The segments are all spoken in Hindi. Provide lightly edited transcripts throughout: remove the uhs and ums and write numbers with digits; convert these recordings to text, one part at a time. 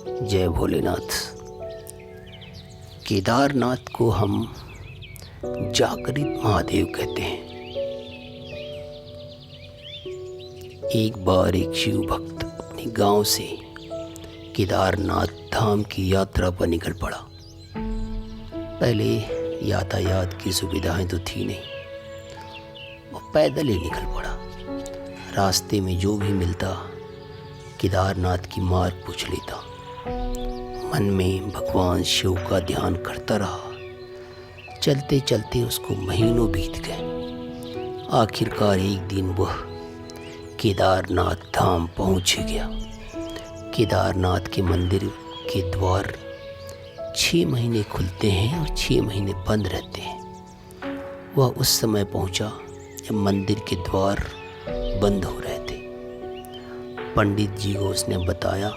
जय भोलेनाथ। केदारनाथ को हम जागृत महादेव कहते हैं। एक बार एक शिव भक्त अपने गांव से केदारनाथ धाम की यात्रा पर निकल पड़ा। पहले यातायात की सुविधाएं तो थी नहीं, वो पैदल ही निकल पड़ा। रास्ते में जो भी मिलता केदारनाथ की मार्ग पूछ लेता। मन में भगवान शिव का ध्यान करता रहा। चलते चलते उसको महीनों बीत गए। आखिरकार एक दिन वह केदारनाथ धाम पहुंच गया। केदारनाथ के मंदिर के द्वार 6 महीने खुलते हैं और 6 महीने बंद रहते हैं। वह उस समय पहुंचा जब मंदिर के द्वार बंद हो रहे थे। पंडित जी को उसने बताया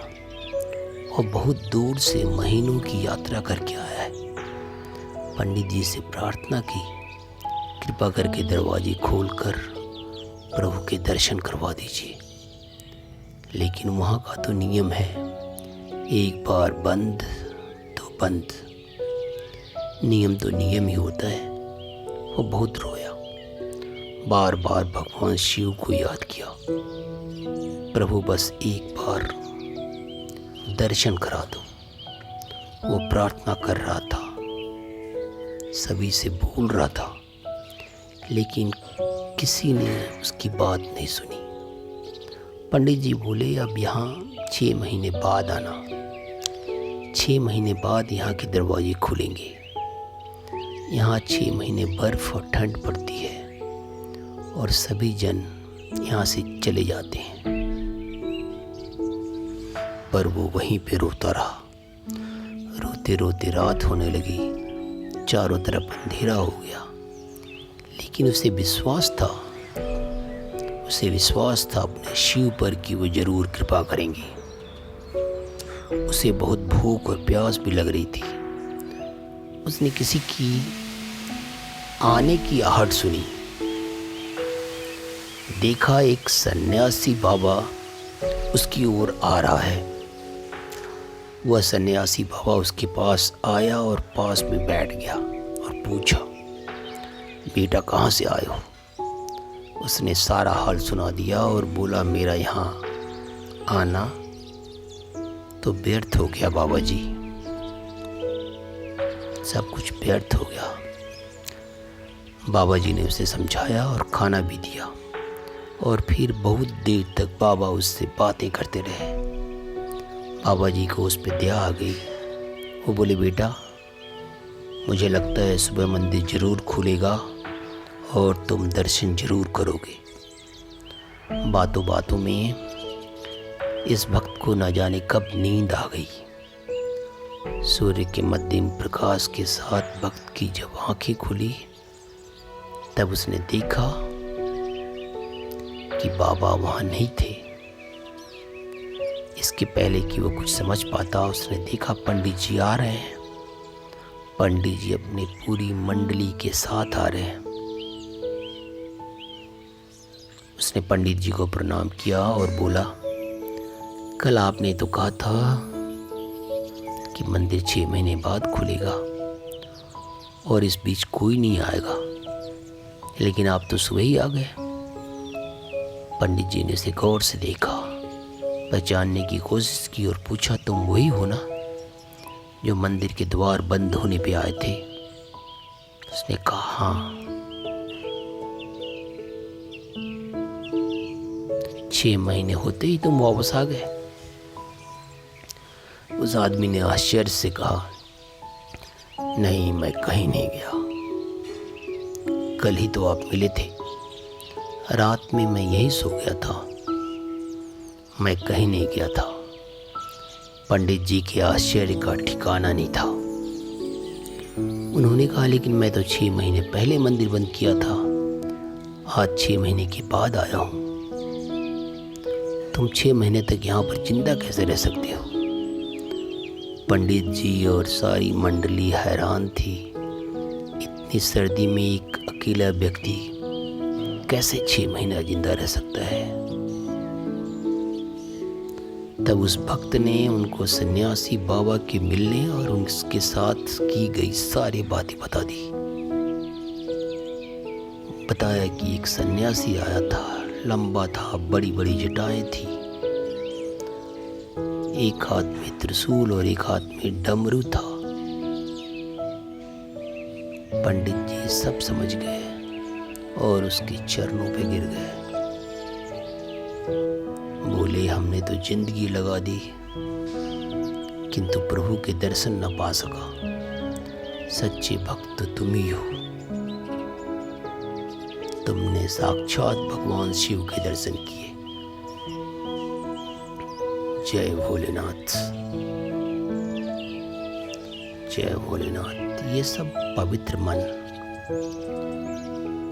और बहुत दूर से महीनों की यात्रा करके आया है। पंडित जी से प्रार्थना की, कृपा करके दरवाजे खोलकर प्रभु के दर्शन करवा दीजिए। लेकिन वहाँ का तो नियम है, एक बार बंद तो बंद। नियम तो नियम ही होता है। वो बहुत रोया, बार बार भगवान शिव को याद किया। प्रभु बस एक बार दर्शन करा दो। वो प्रार्थना कर रहा था, सभी से बोल रहा था, लेकिन किसी ने उसकी बात नहीं सुनी। पंडित जी बोले, अब यहाँ 6 महीने बाद आना। 6 महीने बाद यहाँ के दरवाजे खुलेंगे। यहाँ 6 महीने बर्फ और ठंड पड़ती है और सभी जन यहाँ से चले जाते हैं। पर वो वहीं पे रोता रहा। रोते रोते रात होने लगी, चारों तरफ अंधेरा हो गया। लेकिन उसे विश्वास था अपने शिव पर कि वो जरूर कृपा करेंगे। उसे बहुत भूख और प्यास भी लग रही थी। उसने किसी की आने की आहट सुनी। देखा एक सन्यासी बाबा उसकी ओर आ रहा है। वह सन्यासी बाबा उसके पास आया और पास में बैठ गया और पूछा, बेटा कहाँ से आए हो? उसने सारा हाल सुना दिया और बोला, मेरा यहाँ आना तो व्यर्थ हो गया बाबा जी, सब कुछ व्यर्थ हो गया। बाबा जी ने उसे समझाया और खाना भी दिया और फिर बहुत देर तक बाबा उससे बातें करते रहे। बाबा जी को उस पर दया आ गई। वो बोले, बेटा मुझे लगता है सुबह मंदिर जरूर खुलेगा और तुम दर्शन जरूर करोगे। बातों बातों में इस भक्त को न जाने कब नींद आ गई। सूर्य के मध्यम प्रकाश के साथ भक्त की जब आंखें खुली तब उसने देखा कि बाबा वहाँ नहीं थे। इसके पहले कि वो कुछ समझ पाता, उसने देखा पंडित जी आ रहे हैं। पंडित जी अपनी पूरी मंडली के साथ आ रहे हैं। उसने पंडित जी को प्रणाम किया और बोला, कल आपने तो कहा था कि मंदिर 6 महीने बाद खुलेगा और इस बीच कोई नहीं आएगा, लेकिन आप तो सुबह ही आ गए। पंडित जी ने उसे गौर से देखा, पहचानने की कोशिश की और पूछा, तुम वही हो ना जो मंदिर के द्वार बंद होने पे आए थे? उसने कहा, हाँ। 6 महीने होते ही तुम वापस आ गए? उस आदमी ने आश्चर्य से कहा, नहीं, मैं कहीं नहीं गया। कल ही तो आप मिले थे। रात में मैं यहीं सो गया था, मैं कहीं नहीं गया था। पंडित जी के आश्चर्य का ठिकाना नहीं था। उन्होंने कहा, लेकिन मैं तो 6 महीने पहले मंदिर बंद किया था, आज 6 महीने के बाद आया हूँ। तुम 6 महीने तक यहाँ पर जिंदा कैसे रह सकते हो? पंडित जी और सारी मंडली हैरान थी। इतनी सर्दी में एक अकेला व्यक्ति कैसे 6 महीना जिंदा रह सकता है? तब उस भक्त ने उनको सन्यासी बाबा के मिलने और उनके साथ की गई सारी बातें बता दी। बताया कि एक सन्यासी आया था, लंबा था, बड़ी बड़ी जटाएं थी, एक हाथ में त्रिशूल और एक हाथ में डमरू था। पंडित जी सब समझ गए और उसके चरणों पे गिर गए। बोले, हमने तो जिंदगी लगा दी किंतु प्रभु के दर्शन न पा सका। सच्चे भक्त तो तुम ही हो। तुमने साक्षात भगवान शिव के दर्शन किए। जय भोलेनाथ, जय भोलेनाथ। ये सब पवित्र मन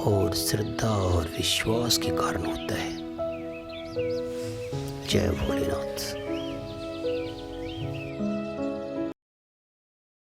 और श्रद्धा और विश्वास के कारण होता है। जय भोलेनाथ।